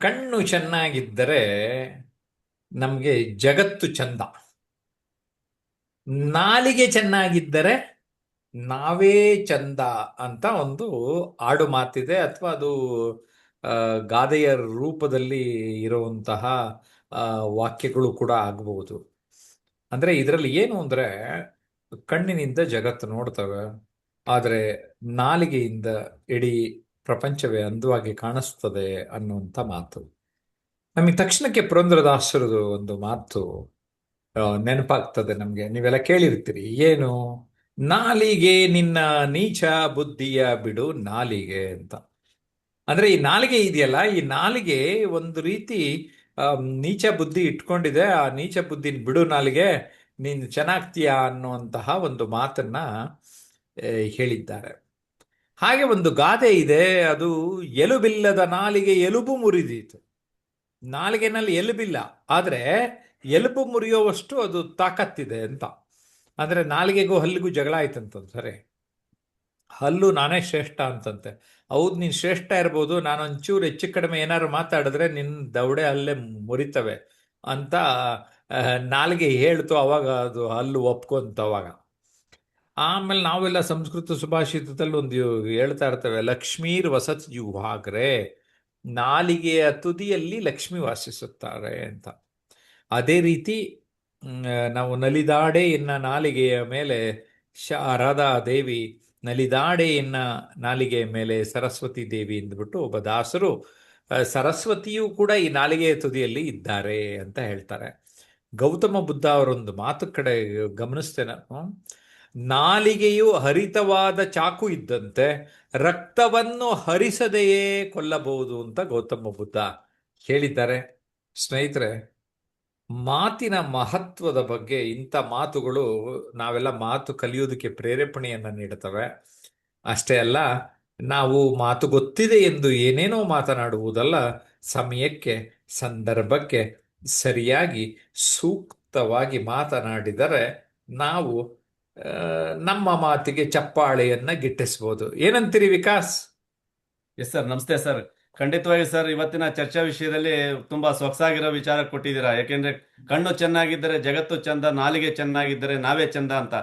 ಕಣ್ಣು ಚೆನ್ನಾಗಿದ್ದರೆ ನಮಗೆ ಜಗತ್ತು ಚಂದ. ನಾಲಿಗೆ ಚೆನ್ನಾಗಿದ್ದರೆ ನಾವೇ ಚಂದ ಅಂತ ಒಂದು ಆಡು ಮಾತಿದೆ, ಅಥವಾ ಅದು ಆ, ಗಾದೆಯ ರೂಪದಲ್ಲಿ ಇರುವಂತಹ ಆ, ವಾಕ್ಯಗಳು ಕೂಡ ಆಗಬಹುದು. ಅಂದ್ರೆ ಇದರಲ್ಲಿ ಏನು ಅಂದ್ರೆ, ಕಣ್ಣಿನಿಂದ ಜಗತ್ತು ನೋಡ್ತವೆ, ಆದರೆ ನಾಲಿಗೆಯಿಂದ ಇಡೀ ಪ್ರಪಂಚವೇ ಅಂದವಾಗಿ ಕಾಣಿಸ್ತದೆ ಅನ್ನುವಂಥ ಮಾತು. ನಮಗೆ ತಕ್ಷಣಕ್ಕೆ ಪುರಂದರದಾಸರದು ಒಂದು ಮಾತು ನೆನಪಾಗ್ತದೆ. ನಮಗೆ ನೀವೆಲ್ಲ ಕೇಳಿರ್ತೀರಿ, ಏನು? ನಾಲಿಗೆ ನಿನ್ನ ನೀಚ ಬುದ್ಧಿಯ ಬಿಡು ನಾಲಿಗೆ ಅಂತ. ಅಂದ್ರೆ ಈ ನಾಲಿಗೆ ಇದೆಯಲ್ಲ, ಈ ನಾಲಿಗೆ ಒಂದು ರೀತಿ ನೀಚ ಬುದ್ಧಿ ಇಟ್ಕೊಂಡಿದೆ. ಆ ನೀಚ ಬುದ್ಧಿನ ಬಿಡು ನಾಲಿಗೆ, ನೀನು ಚೆನ್ನಾಗ್ತೀಯಾ ಅನ್ನುವಂತಹ ಒಂದು ಮಾತನ್ನ ಹೇಳಿದ್ದಾರೆ. ಹಾಗೆ ಒಂದು ಗಾದೆ ಇದೆ, ಅದು ಎಲುಬಿಲ್ಲದ ನಾಲಿಗೆ ಎಲುಬು ಮುರಿದೀತು. ನಾಲಿಗೆನಲ್ಲಿ ಎಲುಬಿಲ್ಲ, ಆದ್ರೆ ಎಲುಬು ಮುರಿಯುವಷ್ಟು ಅದು ತಾಕತ್ತಿದೆ ಅಂತ. ಅಂದ್ರೆ ನಾಲಿಗೆಗೂ ಹಲ್ಲಿಗೂ ಜಗಳ ಆಯ್ತಂತ ಸರಿ, ಹಲ್ಲು ನಾನೇ ಶ್ರೇಷ್ಠ ಅಂತಂತೆ. ಹೌದು, ನೀನು ಶ್ರೇಷ್ಠ ಇರ್ಬೋದು, ನಾನು ಒಂಚೂರು ಹೆಚ್ಚು ಕಡಿಮೆ ಏನಾದ್ರು ಮಾತಾಡಿದ್ರೆ ನಿನ್ನ ದವಡೆ ಅಲ್ಲೇ ಮುರಿತವೆ ಅಂತ ನಾಲಿಗೆ ಹೇಳ್ತು. ಅವಾಗ ಅದು ಹಲ್ಲು ಒಪ್ಕೊಂತ ಅವಾಗ. ಆಮೇಲೆ ನಾವೆಲ್ಲ ಸಂಸ್ಕೃತ ಸುಭಾಷಿತದಲ್ಲಿ ಒಂದು ಹೇಳ್ತಾ ಇರ್ತೇವೆ, ಲಕ್ಷ್ಮೀರ್ ವಸತ್ ಜಿಹ್ವಾಗ್ರೆ, ನಾಲಿಗೆಯ ತುದಿಯಲ್ಲಿ ಲಕ್ಷ್ಮಿ ವಾಸಿಸುತ್ತಾರೆ ಅಂತ. ಅದೇ ರೀತಿ ನಾವು ನಲಿದಾಡೆ ಎನ್ನ ನಾಲಿಗೆಯ ಮೇಲೆ ಶಾರದಾ ದೇವಿ, ನಲಿದಾಡೆ ಎನ್ನ ನಾಲಿಗೆಯ ಮೇಲೆ ಸರಸ್ವತಿ ದೇವಿ ಎಂದ್ಬಿಟ್ಟು ಒಬ್ಬ ದಾಸರು ಸರಸ್ವತಿಯೂ ಕೂಡ ಈ ನಾಲಿಗೆಯ ತುದಿಯಲ್ಲಿ ಇದ್ದಾರೆ ಅಂತ ಹೇಳ್ತಾರೆ. ಗೌತಮ ಬುದ್ಧ ಅವರೊಂದು ಮಾತು ಕಡೆ ಗಮನಿಸ್ತೇನೆ ನಾನು, ನಾಲಿಗೆಯು ಹರಿತವಾದ ಚಾಕು ಇದ್ದಂತೆ, ರಕ್ತವನ್ನು ಹರಿಸದೆಯೇ ಕೊಲ್ಲಬಹುದು ಅಂತ ಗೌತಮ ಬುದ್ಧ ಹೇಳಿದ್ದಾರೆ. ಸ್ನೇಹಿತರೆ, ಮಾತಿನ ಮಹತ್ವದ ಬಗ್ಗೆ ಇಂಥ ಮಾತುಗಳು ನಾವೆಲ್ಲ ಮಾತು ಕಲಿಯೋದಕ್ಕೆ ಪ್ರೇರೇಪಣೆಯನ್ನು ನೀಡುತ್ತವೆ. ಅಷ್ಟೇ ಅಲ್ಲ, ನಾವು ಮಾತು ಗೊತ್ತಿದೆ ಎಂದು ಏನೇನೋ ಮಾತನಾಡುವುದಲ್ಲ, ಸಮಯಕ್ಕೆ ಸಂದರ್ಭಕ್ಕೆ ಸರಿಯಾಗಿ ಸೂಕ್ತವಾಗಿ ಮಾತನಾಡಿದರೆ ನಾವು ನಮ್ಮ ಮಾತಿಗೆ ಚಪ್ಪಾಳೆಯನ್ನ ಗಿಟ್ಟಿಸ್ಬೋದು. ಏನಂತೀರಿ ವಿಕಾಸ್? ಎಸ್ ಸರ್, ನಮಸ್ತೆ ಸರ್. ಖಂಡಿತವಾಗಿ ಸರ್, ಇವತ್ತಿನ ಚರ್ಚಾ ವಿಷಯದಲ್ಲಿ ತುಂಬಾ ಸೊಗಸಾಗಿರೋ ವಿಚಾರ ಕೊಟ್ಟಿದ್ದೀರಾ. ಯಾಕೆಂದ್ರೆ ಕಣ್ಣು ಚೆನ್ನಾಗಿದ್ದರೆ ಜಗತ್ತು ಚಂದ, ನಾಲಿಗೆ ಚೆನ್ನಾಗಿದ್ದರೆ ನಾವೇ ಚಂದ ಅಂತ.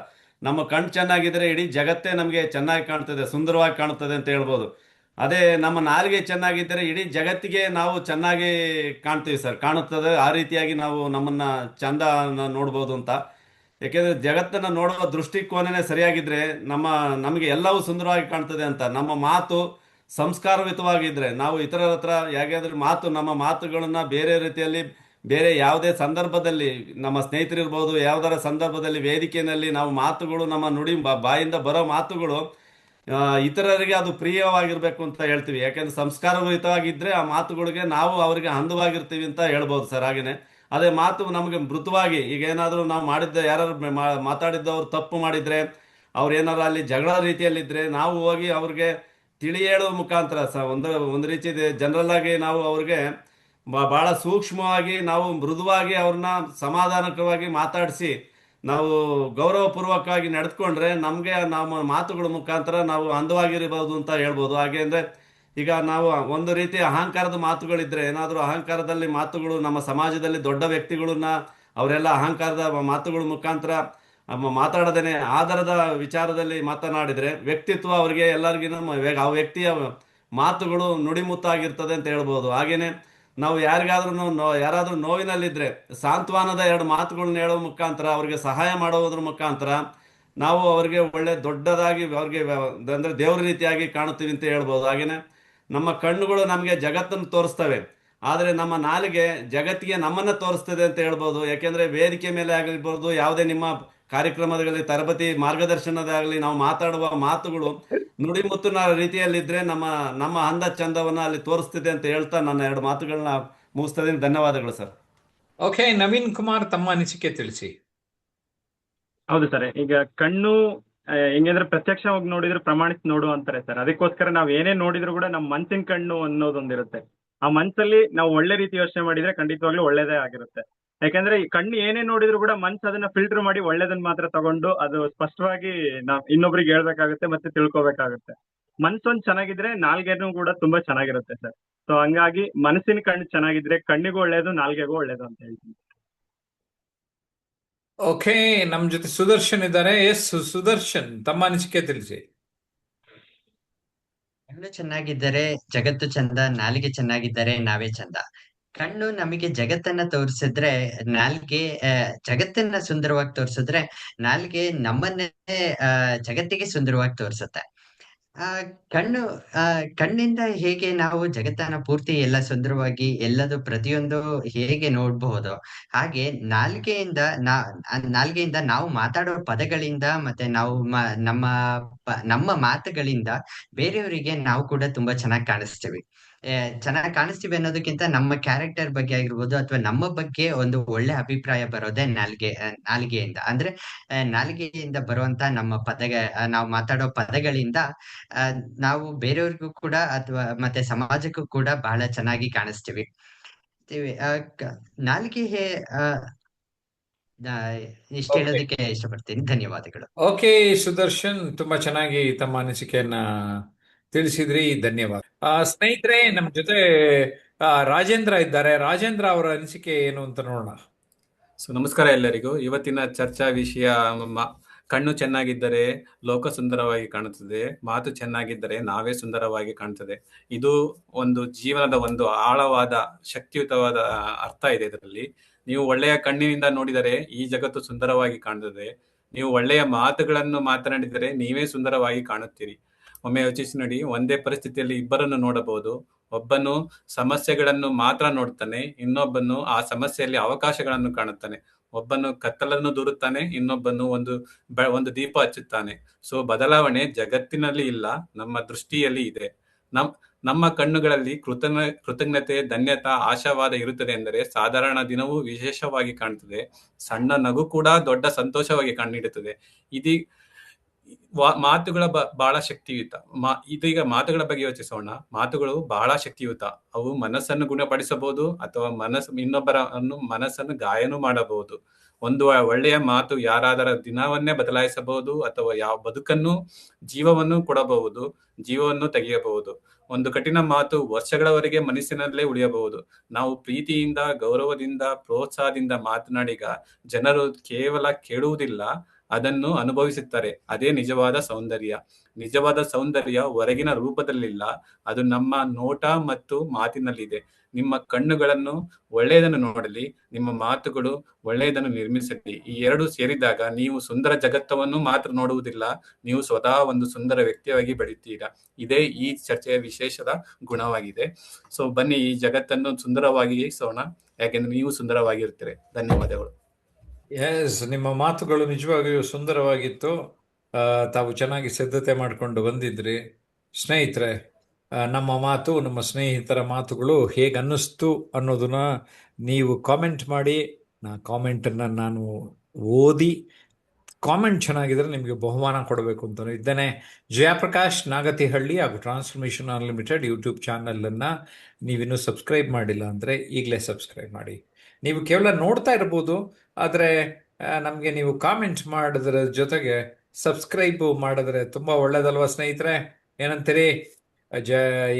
ನಮ್ಮ ಕಣ್ಣು ಚೆನ್ನಾಗಿದ್ದರೆ ಇಡೀ ಜಗತ್ತೇ ನಮಗೆ ಚೆನ್ನಾಗಿ ಕಾಣ್ತದೆ, ಸುಂದರವಾಗಿ ಕಾಣುತ್ತದೆ ಅಂತ ಹೇಳ್ಬೋದು. ಅದೇ ನಮ್ಮ ನಾಲಿಗೆ ಚೆನ್ನಾಗಿದ್ದರೆ ಇಡೀ ಜಗತ್ತಿಗೆ ನಾವು ಚೆನ್ನಾಗಿ ಕಾಣ್ತೀವಿ ಸರ್, ಕಾಣುತ್ತದೆ. ಆ ರೀತಿಯಾಗಿ ನಾವು ನಮ್ಮನ್ನ ಚಂದ ನೋಡ್ಬೋದು ಅಂತ. ಯಾಕೆಂದ್ರೆ ಜಗತ್ತನ್ನ ನೋಡುವ ದೃಷ್ಟಿಕೋನನೇ ಸರಿಯಾಗಿದ್ರೆ ನಮಗೆ ಎಲ್ಲವೂ ಸುಂದರವಾಗಿ ಕಾಣ್ತದೆ ಅಂತ. ನಮ್ಮ ಮಾತು ಸಂಸ್ಕಾರಯುತವಾಗಿದ್ರೆ ನಾವು ಇತರರ ಹತ್ರ ಹೇಗಾದ್ರೆ ನಮ್ಮ ಮಾತುಗಳನ್ನ ಬೇರೆ ರೀತಿಯಲ್ಲಿ, ಬೇರೆ ಯಾವುದೇ ಸಂದರ್ಭದಲ್ಲಿ, ನಮ್ಮ ಸ್ನೇಹಿತರಿರ್ಬೋದು, ಯಾವ್ದಾರ ಸಂದರ್ಭದಲ್ಲಿ ವೇದಿಕೆಯಲ್ಲಿ ನಾವು ಮಾತುಗಳು, ನಮ್ಮ ನುಡಿ ಬಾಯಿಂದ ಬರೋ ಮಾತುಗಳು ಇತರರಿಗೆ ಅದು ಪ್ರಿಯವಾಗಿರ್ಬೇಕು ಅಂತ ಹೇಳ್ತೀವಿ. ಯಾಕೆಂದ್ರೆ ಸಂಸ್ಕಾರಯುತವಾಗಿದ್ರೆ ಆ ಮಾತುಗಳಿಗೆ ನಾವು ಅವರಿಗೆ ಅಂದವಾಗಿರ್ತೀವಿ ಅಂತ ಹೇಳ್ಬೋದು ಸರ್. ಹಾಗೇನೆ ಅದೇ ಮಾತು ನಮಗೆ ಮೃದುವಾಗಿ, ಈಗ ಏನಾದರೂ ನಾವು ಮಾಡಿದ್ದ, ಯಾರು ಮಾತಾಡಿದ್ದವ್ರು ತಪ್ಪು ಮಾಡಿದ್ರೆ, ಅವ್ರು ಏನಾರು ಅಲ್ಲಿ ಜಗಳ ರೀತಿಯಲ್ಲಿದ್ರೆ, ನಾವು ಹೋಗಿ ಅವ್ರಿಗೆ ತಿಳಿ ಹೇಳುವ ಮುಖಾಂತರ ಒಂದು ರೀತಿ ಜನರಲ್ ಆಗಿ ನಾವು ಅವ್ರಿಗೆ ಬಹಳ ಸೂಕ್ಷ್ಮವಾಗಿ, ನಾವು ಮೃದುವಾಗಿ ಅವ್ರನ್ನ ಸಮಾಧಾನಕರವಾಗಿ ಮಾತಾಡಿಸಿ ನಾವು ಗೌರವಪೂರ್ವಕವಾಗಿ ನಡೆದುಕೊಂಡ್ರೆ ನಮಗೆ ನಮ್ಮ ಮಾತುಗಳ ಮುಖಾಂತರ ನಾವು ಅಂದವಾಗಿರಬಹುದು ಅಂತ ಹೇಳ್ಬೋದು. ಹಾಗೆ ಅಂದ್ರೆ ಈಗ ನಾವು ಒಂದು ರೀತಿ ಅಹಂಕಾರದ ಮಾತುಗಳಿದ್ರೆ, ಏನಾದರೂ ಅಹಂಕಾರದಲ್ಲಿ ಮಾತುಗಳು ನಮ್ಮ ಸಮಾಜದಲ್ಲಿ ದೊಡ್ಡ ವ್ಯಕ್ತಿಗಳನ್ನ ಅವರೆಲ್ಲ ಅಹಂಕಾರದ ಮಾತುಗಳ ಮುಖಾಂತರ ಮಾತಾಡದೇನೆ ಆಧಾರದ ವಿಚಾರದಲ್ಲಿ ಮಾತನಾಡಿದ್ರೆ ವ್ಯಕ್ತಿತ್ವ ಅವರಿಗೆ ಎಲ್ಲರಿಗಿನ ಆ ವ್ಯಕ್ತಿಯ ಮಾತುಗಳು ನುಡಿಮುತ್ತಾಗಿರ್ತದೆ ಅಂತ ಹೇಳ್ಬೋದು. ಹಾಗೇನೆ ನಾವು ಯಾರಾದ್ರೂ ನೋವಿನಲ್ಲಿದ್ರೆ ಸಾಂತ್ವನದ ಎರಡು ಮಾತುಗಳನ್ನ ಹೇಳೋ ಮುಖಾಂತರ ಅವ್ರಿಗೆ ಸಹಾಯ ಮಾಡೋದ್ರ ಮುಖಾಂತರ ನಾವು ಅವ್ರಿಗೆ ಒಳ್ಳೆ ದೊಡ್ಡದಾಗಿ ಅವ್ರಿಗೆ ಅಂದ್ರೆ ದೇವ್ರ ರೀತಿಯಾಗಿ ಕಾಣುತ್ತೀವಿ ಅಂತ ಹೇಳ್ಬೋದು. ಹಾಗೇನೆ ನಮ್ಮ ಕಣ್ಣುಗಳು ನಮಗೆ ಜಗತ್ತನ್ನು ತೋರಿಸ್ತವೆ, ಆದರೆ ನಮ್ಮ ನಾಲಿಗೆ ಜಗತ್ತಿಗೆ ನಮ್ಮನ್ನ ತೋರಿಸ್ತದೆ ಅಂತ ಹೇಳ್ಬೋದು. ಯಾಕೆಂದ್ರೆ ವೇದಿಕೆ ಮೇಲೆ ಆಗಿರ್ಬೋದು, ಯಾವುದೇ ನಿಮ್ಮ ಕಾರ್ಯಕ್ರಮದಲ್ಲಿ ತರಬೇತಿ ಮಾರ್ಗದರ್ಶನದಾಗಲಿ ನಾವು ಮಾತಾಡುವ ಮಾತುಗಳು ನುಡಿಮುತ್ತಿನ ರೀತಿಯಲ್ಲಿದ್ರೆ ನಮ್ಮ ನಮ್ಮ ಅಂದ ಚಂದವನ್ನ ಅಲ್ಲಿ ತೋರಿಸ್ತಿದೆ ಅಂತ ಹೇಳ್ತಾ ನನ್ನ ಎರಡು ಮಾತುಗಳನ್ನ ಮುಗಿಸ್ತಾ ಇದ್ದೀನಿ. ಧನ್ಯವಾದಗಳು ಸರ್. ಓಕೆ, ನವೀನ್ ಕುಮಾರ್, ತಮ್ಮ ಅನಿಸಿಕೆ ತಿಳಿಸಿ. ಹೌದು ಸರ್. ಈಗ ಕಣ್ಣು ಹೆಂಗಂದ್ರೆ ಪ್ರತ್ಯಕ್ಷವಾಗಿ ನೋಡಿದ್ರೆ ಪ್ರಮಾಣಿಸಿ ನೋಡು ಅಂತಾರೆ ಸರ್. ಅದಕ್ಕೋಸ್ಕರ ನಾವ್ ಏನೇ ನೋಡಿದ್ರು ಕೂಡ ನಮ್ಮ ಮನ್ಸಿನ ಕಣ್ಣು ಅನ್ನೋದೊಂದಿರುತ್ತೆ. ಆ ಮನ್ಸಲ್ಲಿ ನಾವು ಒಳ್ಳೆ ರೀತಿ ಯೋಚನೆ ಮಾಡಿದ್ರೆ ಖಂಡಿತವಾಗ್ಲೂ ಒಳ್ಳೇದೇ ಆಗಿರುತ್ತೆ. ಯಾಕಂದ್ರೆ ಈ ಕಣ್ಣು ಏನೇ ನೋಡಿದ್ರು ಕೂಡ ಮನ್ಸು ಅದನ್ನ ಫಿಲ್ಟರ್ ಮಾಡಿ ಒಳ್ಳೇದನ್ನ ಮಾತ್ರ ತಗೊಂಡು ಅದು ಸ್ಪಷ್ಟವಾಗಿ ನಾವ್ ಇನ್ನೊಬ್ರಿಗೆ ಹೇಳ್ಬೇಕಾಗುತ್ತೆ ಮತ್ತೆ ತಿಳ್ಕೊಬೇಕಾಗುತ್ತೆ. ಮನ್ಸೊಂದ್ ಚೆನ್ನಾಗಿದ್ರೆ ನಾಲ್ಗೆನೂ ಕೂಡ ತುಂಬಾ ಚೆನ್ನಾಗಿರುತ್ತೆ ಸರ್. ಸೊ ಹಂಗಾಗಿ ಮನಸ್ಸಿನ ಕಣ್ಣು ಚೆನ್ನಾಗಿದ್ರೆ ಕಣ್ಣಿಗೂ ಒಳ್ಳೇದು, ನಾಲ್ಗೆಗೂ ಒಳ್ಳೇದು ಅಂತ ಹೇಳ್ತೀನಿ. ಓಕೆ, ನಮ್ ಜೊತೆ ಸುದರ್ಶನ್ ಇದ್ದಾರೆ. ಎಸ್ ಸುದರ್ಶನ್, ತಮ್ಮ ಅನಿಸಿಕೆ ತಿಳಿಸಿ. ಕಣ್ಣು ಚೆನ್ನಾಗಿದ್ದರೆ ಜಗತ್ತು ಚಂದ, ನಾಲಿಗೆ ಚೆನ್ನಾಗಿದ್ದರೆ ನಾವೇ ಚಂದ. ಕಣ್ಣು ನಮಗೆ ಜಗತ್ತನ್ನ ತೋರಿಸಿದ್ರೆ, ನಾಲ್ಗೆ ಜಗತ್ತನ್ನ ಸುಂದರವಾಗಿ ತೋರಿಸಿದ್ರೆ, ನಾಲ್ಗೆ ನಮ್ಮನ್ನೇ ಜಗತ್ತಿಗೆ ಸುಂದರವಾಗಿ ತೋರಿಸುತ್ತೆ. ಆ ಕಣ್ಣು ಆ ಕಣ್ಣಿಂದ ಹೇಗೆ ನಾವು ಜಗತ್ತನ್ನ ಪೂರ್ತಿ ಎಲ್ಲ ಸುಂದರವಾಗಿ ಎಲ್ಲದು ಪ್ರತಿಯೊಂದು ಹೇಗೆ ನೋಡ್ಬಹುದೋ, ಹಾಗೆ ನಾಲ್ಗೆಯಿಂದ ನಾವು ಮಾತಾಡೋ ಪದಗಳಿಂದ ಮತ್ತೆ ನಾವು ನಮ್ಮ ಮಾತುಗಳಿಂದ ಬೇರೆಯವರಿಗೆ ನಾವು ಕೂಡ ತುಂಬಾ ಚೆನ್ನಾಗಿ ಕಾಣಿಸ್ತೀವಿ. ಚೆನ್ನಾಗಿ ಕಾಣಿಸ್ತೀವಿ ಅನ್ನೋದಕ್ಕಿಂತ ನಮ್ಮ ಕ್ಯಾರೆಕ್ಟರ್ ಬಗ್ಗೆ ಆಗಿರ್ಬೋದು ಅಥವಾ ನಮ್ಮ ಬಗ್ಗೆ ಒಂದು ಒಳ್ಳೆ ಅಭಿಪ್ರಾಯ ಬರೋದೇ ನಾಲಿಗೆಯಿಂದ. ಅಂದ್ರೆ ನಾಲಿಗೆಯಿಂದ ಬರುವಂತ ನಾವು ಮಾತಾಡೋ ಪದಗಳಿಂದ ಆ, ನಾವು ಬೇರೆಯವ್ರಿಗೂ ಕೂಡ ಅಥವಾ ಮತ್ತೆ ಸಮಾಜಕ್ಕೂ ಕೂಡ ಬಹಳ ಚೆನ್ನಾಗಿ ಕಾಣಿಸ್ತೀವಿ. ಆ, ಕ- ನಾಲಿಗೆ ಆ, ಇಷ್ಟ ಓಕೆ, ಹೇಳೋದಕ್ಕೆ ಇಷ್ಟಪಡ್ತೀನಿ. ಧನ್ಯವಾದಗಳು. ಓಕೆ ಸುದರ್ಶನ್, ತುಂಬಾ ಚೆನ್ನಾಗಿ ತಮ್ಮ ಅನಿಸಿಕೆಯನ್ನ ತಿಳಿಸಿದ್ರಿ, ಧನ್ಯವಾದ. ಸ್ನೇಹಿತರೆ, ನಮ್ಮ ಜೊತೆ ರಾಜೇಂದ್ರ ಇದ್ದಾರೆ. ರಾಜೇಂದ್ರ ಅವರ ಅನಿಸಿಕೆ ಏನು ಅಂತ ನೋಡೋಣ. ನಮಸ್ಕಾರ ಎಲ್ಲರಿಗೂ. ಇವತ್ತಿನ ಚರ್ಚಾ ವಿಷಯ ಕಣ್ಣು ಚೆನ್ನಾಗಿದ್ದರೆ ಲೋಕ ಸುಂದರವಾಗಿ ಕಾಣುತ್ತದೆ, ಮಾತು ಚೆನ್ನಾಗಿದ್ದರೆ ನಾವೇ ಸುಂದರವಾಗಿ ಕಾಣುತ್ತದೆ. ಇದು ಒಂದು ಜೀವನದ ಒಂದು ಆಳವಾದ ಶಕ್ತಿಯುತವಾದ ಅರ್ಥ ಇದೆ ಇದರಲ್ಲಿ. ನೀವು ಒಳ್ಳೆಯ ಕಣ್ಣಿನಿಂದ ನೋಡಿದರೆ ಈ ಜಗತ್ತು ಸುಂದರವಾಗಿ ಕಾಣುತ್ತದೆ. ನೀವು ಒಳ್ಳೆಯ ಮಾತುಗಳನ್ನು ಮಾತನಾಡಿದರೆ ನೀವೇ ಸುಂದರವಾಗಿ ಕಾಣುತ್ತೀರಿ. ಒಮ್ಮೆ ಯೋಚಿಸಿ ನೋಡಿ, ಒಂದೇ ಪರಿಸ್ಥಿತಿಯಲ್ಲಿ ಇಬ್ಬರನ್ನು ನೋಡಬಹುದು. ಒಬ್ಬನು ಸಮಸ್ಯೆಗಳನ್ನು ಮಾತ್ರ ನೋಡ್ತಾನೆ, ಇನ್ನೊಬ್ಬನು ಆ ಸಮಸ್ಯೆಯಲ್ಲಿ ಅವಕಾಶಗಳನ್ನು ಕಾಣುತ್ತಾನೆ. ಒಬ್ಬನು ಕತ್ತಲನ್ನು ದೂರುತ್ತಾನೆ, ಇನ್ನೊಬ್ಬನು ಒಂದು ದೀಪ ಹಚ್ಚುತ್ತಾನೆ. ಸೊ ಬದಲಾವಣೆ ಜಗತ್ತಿನಲ್ಲಿ ಇಲ್ಲ, ನಮ್ಮ ದೃಷ್ಟಿಯಲ್ಲಿ ಇದೆ. ನಮ್ಮ ಕಣ್ಣುಗಳಲ್ಲಿ ಕೃತಜ್ಞತೆ, ಧನ್ಯತಾ, ಆಶಾವಾದ ಇರುತ್ತದೆ ಎಂದರೆ ಸಾಧಾರಣ ದಿನವೂ ವಿಶೇಷವಾಗಿ ಕಾಣುತ್ತದೆ. ಸಣ್ಣ ನಗು ಕೂಡ ದೊಡ್ಡ ಸಂತೋಷವಾಗಿ ಕಣ್ಣಿಡುತ್ತದೆ. ಇದೀ ಮಾತುಗಳ ಬಹಳ ಶಕ್ತಿಯುತ. ಇದೀಗ ಮಾತುಗಳ ಬಗ್ಗೆ ಯೋಚಿಸೋಣ. ಮಾತುಗಳು ಬಹಳ ಶಕ್ತಿಯುತ. ಅವು ಮನಸ್ಸನ್ನು ಗುಣಪಡಿಸಬಹುದು ಅಥವಾ ಇನ್ನೊಬ್ಬರ ಮನಸ್ಸನ್ನು ಗಾಯನೂ ಮಾಡಬಹುದು. ಒಂದು ಒಳ್ಳೆಯ ಮಾತು ಯಾರಾದರ ದಿನವನ್ನೇ ಬದಲಾಯಿಸಬಹುದು ಅಥವಾ ಯಾವ ಬದುಕನ್ನು, ಜೀವವನ್ನು ಕೊಡಬಹುದು, ಜೀವವನ್ನು ತೆಗೆಯಬಹುದು. ಒಂದು ಕಠಿಣ ಮಾತು ವರ್ಷಗಳವರೆಗೆ ಮನಸ್ಸಿನಲ್ಲೇ ಉಳಿಯಬಹುದು. ನಾವು ಪ್ರೀತಿಯಿಂದ, ಗೌರವದಿಂದ, ಪ್ರೋತ್ಸಾಹದಿಂದ ಮಾತನಾಡಿಗ ಜನರು ಕೇವಲ ಕೇಳುವುದಿಲ್ಲ, ಅದನ್ನು ಅನುಭವಿಸುತ್ತಾರೆ. ಅದೇ ನಿಜವಾದ ಸೌಂದರ್ಯ. ನಿಜವಾದ ಸೌಂದರ್ಯ ಹೊರಗಿನ ರೂಪದಲ್ಲಿಲ್ಲ, ಅದು ನಮ್ಮ ನೋಟ ಮತ್ತು ಮಾತಿನಲ್ಲಿದೆ. ನಿಮ್ಮ ಕಣ್ಣುಗಳನ್ನು ಒಳ್ಳೆಯದನ್ನು ನೋಡಲಿ, ನಿಮ್ಮ ಮಾತುಗಳು ಒಳ್ಳೆಯದನ್ನು ನಿರ್ಮಿಸಲಿ. ಈ ಎರಡು ಸೇರಿದಾಗ ನೀವು ಸುಂದರ ಜಗತ್ತವನ್ನು ಮಾತ್ರ ನೋಡುವುದಿಲ್ಲ, ನೀವು ಸ್ವತಃ ಒಂದು ಸುಂದರ ವ್ಯಕ್ತಿಯಾಗಿ ಬೆಳೆಯುತ್ತೀರಾ. ಇದೇ ಈ ಚರ್ಚೆಯ ವಿಶೇಷದ ಗುಣವಾಗಿದೆ. ಸೊ ಬನ್ನಿ, ಈ ಜಗತ್ತನ್ನು ಸುಂದರವಾಗಿಸೋಣ, ಯಾಕೆಂದ್ರೆ ನೀವು ಸುಂದರವಾಗಿರ್ತೀರಿ. ಧನ್ಯವಾದಗಳು. ಎಸ್, ನಿಮ್ಮ ಮಾತುಗಳು ನಿಜವಾಗಿಯೂ ಸುಂದರವಾಗಿತ್ತು. ತಾವು ಚೆನ್ನಾಗಿ ಸಿದ್ಧತೆ ಮಾಡಿಕೊಂಡು ಬಂದಿದ್ರಿ. ಸ್ನೇಹಿತರೆ, ನಮ್ಮ ಮಾತು, ನಮ್ಮ ಸ್ನೇಹಿತರ ಮಾತುಗಳು ಹೇಗೆ ಅನ್ನಿಸ್ತು ಅನ್ನೋದನ್ನ ನೀವು ಕಾಮೆಂಟ್ ಮಾಡಿ. ಕಾಮೆಂಟನ್ನು ನಾನು ಓದಿ, ಕಾಮೆಂಟ್ ಚೆನ್ನಾಗಿದ್ರೆ ನಿಮಗೆ ಬಹುಮಾನ ಕೊಡಬೇಕು ಅಂತ ಇದ್ದೇನೆ. ಜಯಪ್ರಕಾಶ್ ನಾಗತಿಹಳ್ಳಿ ಹಾಗೂ ಟ್ರಾನ್ಸ್ಫಾರ್ಮೇಷನ್ ಅನ್ಲಿಮಿಟೆಡ್ ಯೂಟ್ಯೂಬ್ ಚಾನಲನ್ನು ನೀವಿನ್ನೂ ಸಬ್ಸ್ಕ್ರೈಬ್ ಮಾಡಿಲ್ಲ ಅಂದರೆ ಈಗಲೇ ಸಬ್ಸ್ಕ್ರೈಬ್ ಮಾಡಿ. ನೀವು ಕೇವಲ ನೋಡ್ತಾ ಇರ್ಬೋದು, ಆದರೆ ನಮಗೆ ನೀವು ಕಾಮೆಂಟ್ ಮಾಡೋದ್ರ ಜೊತೆಗೆ ಸಬ್ಸ್ಕ್ರೈಬ್ ಮಾಡಿದ್ರೆ ತುಂಬ ಒಳ್ಳೇದಲ್ವಾ ಸ್ನೇಹಿತರೆ? ಏನಂತೀರಿ?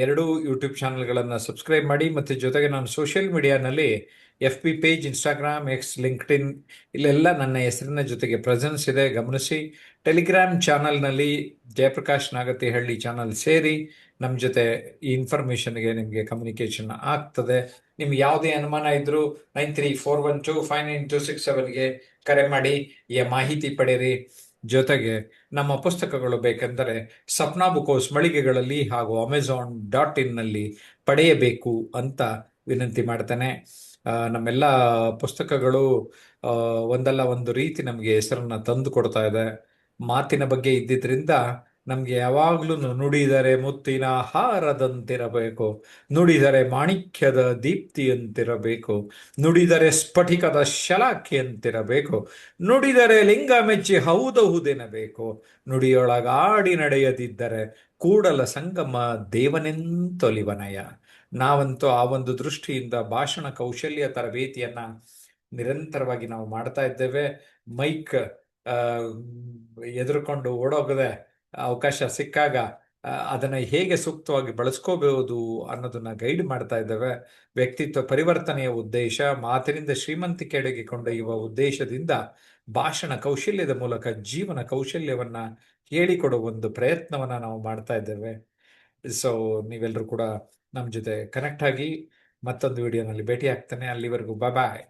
ಎರಡೂ ಯೂಟ್ಯೂಬ್ ಚಾನಲ್ಗಳನ್ನು ಸಬ್ಸ್ಕ್ರೈಬ್ ಮಾಡಿ. ಮತ್ತು ಜೊತೆಗೆ ನಾನು ಸೋಷಿಯಲ್ ಮೀಡಿಯಾನಲ್ಲಿ FB page, Instagram, X, LinkedIn ಇಲ್ಲೆಲ್ಲ ನನ್ನ ಹೆಸರಿನ ಜೊತೆಗೆ ಪ್ರೆಸೆನ್ಸ್ ಇದೆ, ಗಮನಿಸಿ. ಟೆಲಿಗ್ರಾಮ್ ಚಾನಲ್ನಲ್ಲಿ ಜಯಪ್ರಕಾಶ್ ನಾಗತಿಹಳ್ಳಿ ಚಾನಲ್ ಸೇರಿ ನಮ್ಮ ಜೊತೆ ಈ ಇನ್ಫಾರ್ಮೇಷನ್ಗೆ ನಿಮಗೆ ಕಮ್ಯುನಿಕೇಷನ್ ಆಗ್ತದೆ. ನಿಮ್ಗೆ ಯಾವುದೇ ಅನುಮಾನ ಇದ್ದರೂ 9341259267ಗೆ ಕರೆ ಮಾಡಿ, ಈ ಮಾಹಿತಿ ಪಡೆಯಿರಿ. ಜೊತೆಗೆ ನಮ್ಮ ಪುಸ್ತಕಗಳು ಬೇಕೆಂದರೆ ಸಪ್ನಾ ಬುಕೋಸ್ ಮಳಿಗೆಗಳಲ್ಲಿ ಹಾಗೂ Amazon.in ಪಡೆಯಬೇಕು ಅಂತ ವಿನಂತಿ ಮಾಡ್ತೇನೆ. ನಮ್ಮೆಲ್ಲ ಪುಸ್ತಕಗಳು ಒಂದಲ್ಲ ಒಂದು ರೀತಿ ನಮಗೆ ಹೆಸರನ್ನು ತಂದು ಕೊಡ್ತಾ ಇದೆ. ಮಾತಿನ ಬಗ್ಗೆ ಇದ್ದಿದ್ರಿಂದ ನಮಗೆ ಯಾವಾಗಲೂ ನುಡಿದರೆ ಮುತ್ತಿನ ಹಾರದಂತಿರಬೇಕು, ನುಡಿದರೆ ಮಾಣಿಕ್ಯದ ದೀಪ್ತಿಯಂತಿರಬೇಕು, ನುಡಿದರೆ ಸ್ಫಟಿಕದ ಶಲಾಖೆಯಂತಿರಬೇಕು, ನುಡಿದರೆ ಲಿಂಗ ಮೆಚ್ಚಿ ಹೌದಹುದೆನಬೇಕು, ನುಡಿಯೊಳಗಾಡಿ ನಡೆಯದಿದ್ದರೆ ಕೂಡಲ ಸಂಗಮ ದೇವನೆಂತೊಲಿವನಯ. ನಾವಂತೂ ಆ ಒಂದು ದೃಷ್ಟಿಯಿಂದ ಭಾಷಣ ಕೌಶಲ್ಯ ತರಬೇತಿಯನ್ನ ನಿರಂತರವಾಗಿ ನಾವು ಮಾಡ್ತಾ ಇದ್ದೇವೆ. ಮೈಕ್ ಎದುರುಕೊಂಡು ಓಡೋಗದೆ ಅವಕಾಶ ಸಿಕ್ಕಾಗ ಅದನ್ನ ಹೇಗೆ ಸೂಕ್ತವಾಗಿ ಬಳಸ್ಕೋಬಹುದು ಅನ್ನೋದನ್ನ ಗೈಡ್ ಮಾಡ್ತಾ ಇದ್ದೇವೆ. ವ್ಯಕ್ತಿತ್ವ ಪರಿವರ್ತನೆಯ ಉದ್ದೇಶ, ಮಾತಿನಿಂದ ಶ್ರೀಮಂತಿಕೆಡೆಗೆ ಕೊಂಡೊಯ್ಯುವ ಉದ್ದೇಶದಿಂದ ಭಾಷಣ ಕೌಶಲ್ಯದ ಮೂಲಕ ಜೀವನ ಕೌಶಲ್ಯವನ್ನ ಹೇಳಿಕೊಡುವ ಒಂದು ಪ್ರಯತ್ನವನ್ನ ನಾವು ಮಾಡ್ತಾ ಇದ್ದೇವೆ. ಸೊ ನೀವೆಲ್ಲರೂ ಕೂಡ ನಮ್ಮ ಜೊತೆ ಕನೆಕ್ಟ್ ಆಗಿ ಮತ್ತೊಂದು ವಿಡಿಯೋನಲ್ಲಿ ಭೇಟಿ ಆಗ್ತಾನೆ. ಅಲ್ಲಿವರೆಗೂ ಬಾಯ್.